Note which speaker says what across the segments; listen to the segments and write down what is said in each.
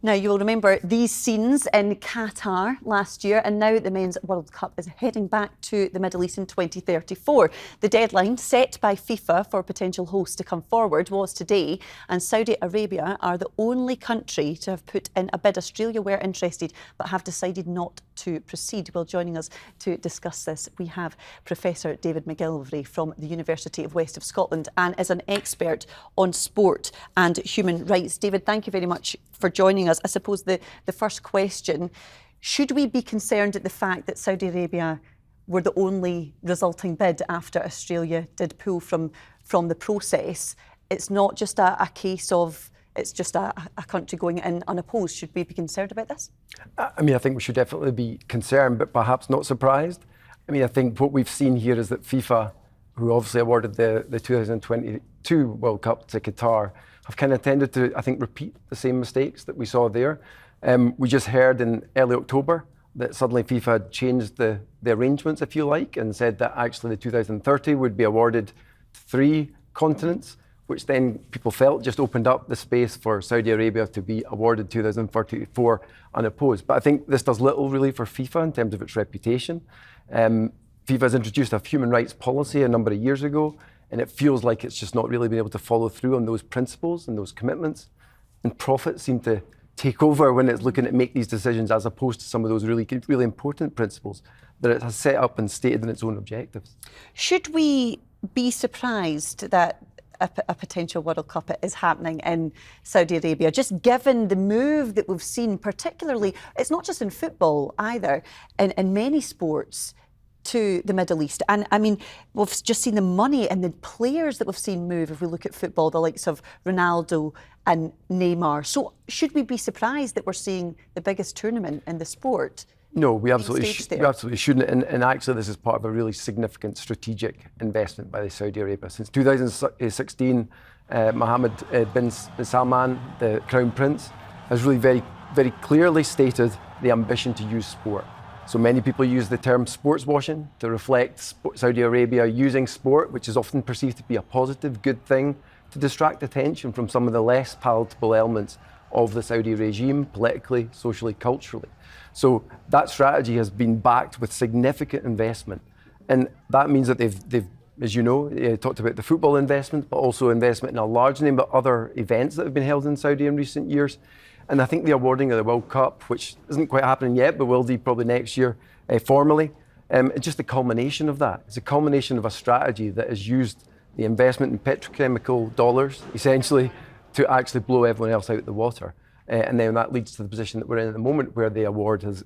Speaker 1: Now, you will remember these scenes in Qatar last year, and now the Men's World Cup is heading back to the Middle East in 2034. The deadline set by FIFA for potential hosts to come forward was today, and Saudi Arabia are the only country to have put in a bid. Australia were interested, but have decided not to proceed. Well, joining us to discuss this, we have Professor David McGillivray from the University of West of Scotland and is an expert on sport and human rights. David, thank you very much for joining us. I suppose the first question, should we be concerned at the fact that Saudi Arabia were the only resulting bid after Australia did pull from the process? It's not just a case of it's just a country going in unopposed. Should we be concerned about this?
Speaker 2: I mean, I think we should definitely be concerned, but perhaps not surprised. I mean, I think what we've seen here is that FIFA, who obviously awarded the 2022 World Cup to Qatar, have kind of tended to, I think, repeat the same mistakes that we saw there. We just heard in early October that suddenly FIFA had changed the arrangements, if you like, and said that actually the 2030 would be awarded to 3 continents, which then people felt just opened up the space for Saudi Arabia to be awarded 2034 unopposed. But I think this does little really for FIFA in terms of its reputation. FIFA has introduced a human rights policy a number of years ago, and it feels like it's just not really been able to follow through on those principles and those commitments. And profit seem to take over when it's looking to make these decisions, as opposed to some of those really important principles that it has set up and stated in its own objectives.
Speaker 1: Should we be surprised that a potential World Cup is happening in Saudi Arabia, just given the move that we've seen, particularly, it's not just in football either, in many sports, to the Middle East? And I mean, we've just seen the money and the players that we've seen move. If we look at football, the likes of Ronaldo and Neymar. So should we be surprised that we're seeing the biggest tournament in the sport?
Speaker 2: No, we absolutely shouldn't. And actually, this is part of a really significant strategic investment by Saudi Arabia. Since 2016, Mohammed bin Salman, the Crown Prince, has really very, very clearly stated the ambition to use sport. So many people use the term sports washing to reflect Saudi Arabia using sport, which is often perceived to be a positive, good thing, to distract attention from some of the less palatable elements of the Saudi regime, politically, socially, culturally. So that strategy has been backed with significant investment. And that means that they've as you know, talked about the football investment, but also investment in a large number of other events that have been held in Saudi in recent years. And I think the awarding of the World Cup, which isn't quite happening yet, but will be probably next year formally, it's just a culmination of that. It's a culmination of a strategy that has used the investment in petrochemical dollars, essentially, to actually blow everyone else out of the water. And then that leads to the position that we're in at the moment, where the award is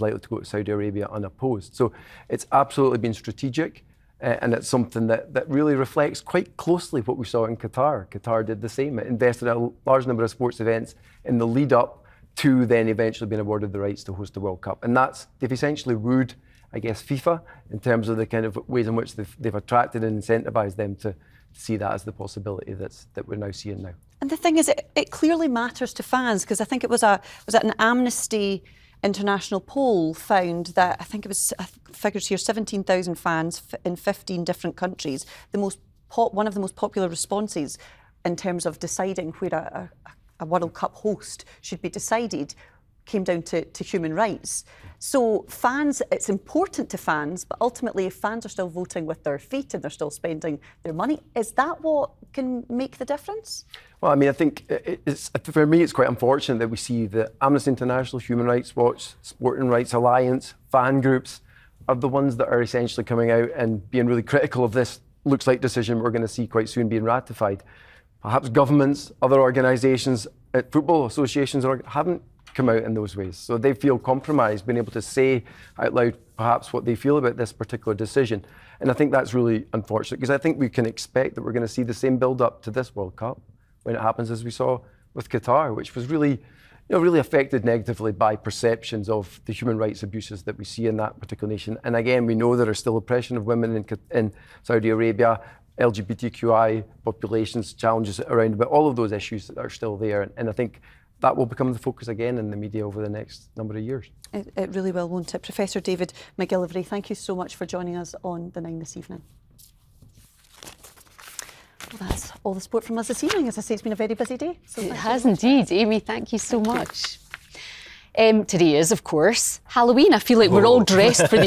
Speaker 2: likely to go to Saudi Arabia unopposed. So it's absolutely been strategic, and it's something that really reflects quite closely what we saw in Qatar. Qatar did the same. It invested in a large number of sports events in the lead up to then eventually being awarded the rights to host the World Cup. And they've essentially wooed, I guess, FIFA in terms of the kind of ways in which they've attracted and incentivized them to see that as the possibility that we're now seeing now.
Speaker 1: And the thing is, it clearly matters to fans, because I think it was an Amnesty International poll found that, I think it was figures here, 17,000 fans in 15 different countries. One of the most popular responses in terms of deciding where a World Cup host should be decided came down to human rights. So fans, it's important to fans, but ultimately if fans are still voting with their feet and they're still spending their money, is that what can make the difference? Well,
Speaker 2: I mean, I think for me it's quite unfortunate that we see the Amnesty International, Human Rights Watch, Sporting Rights Alliance, fan groups are the ones that are essentially coming out and being really critical of this looks like decision we're going to see quite soon being ratified. Perhaps governments, other organisations, football associations haven't come out in those ways. So they feel compromised, being able to say out loud perhaps what they feel about this particular decision. And I think that's really unfortunate, because I think we can expect that we're going to see the same build-up to this World Cup when it happens as we saw with Qatar, which was really affected negatively by perceptions of the human rights abuses that we see in that particular nation. And again, we know there is still oppression of women in Saudi Arabia, LGBTQI populations, challenges around about all of those issues that are still there. And I think that will become the focus again in the media over the next number of years.
Speaker 1: It really will, won't it? Professor David McGillivray, thank you so much for joining us on The Nine this evening. Well, that's all the sport from us this evening. As I say, it's been a very busy day. So
Speaker 3: It has indeed. Amy, thank you so much. Today is, of course, Halloween. I feel like we're all dressed for the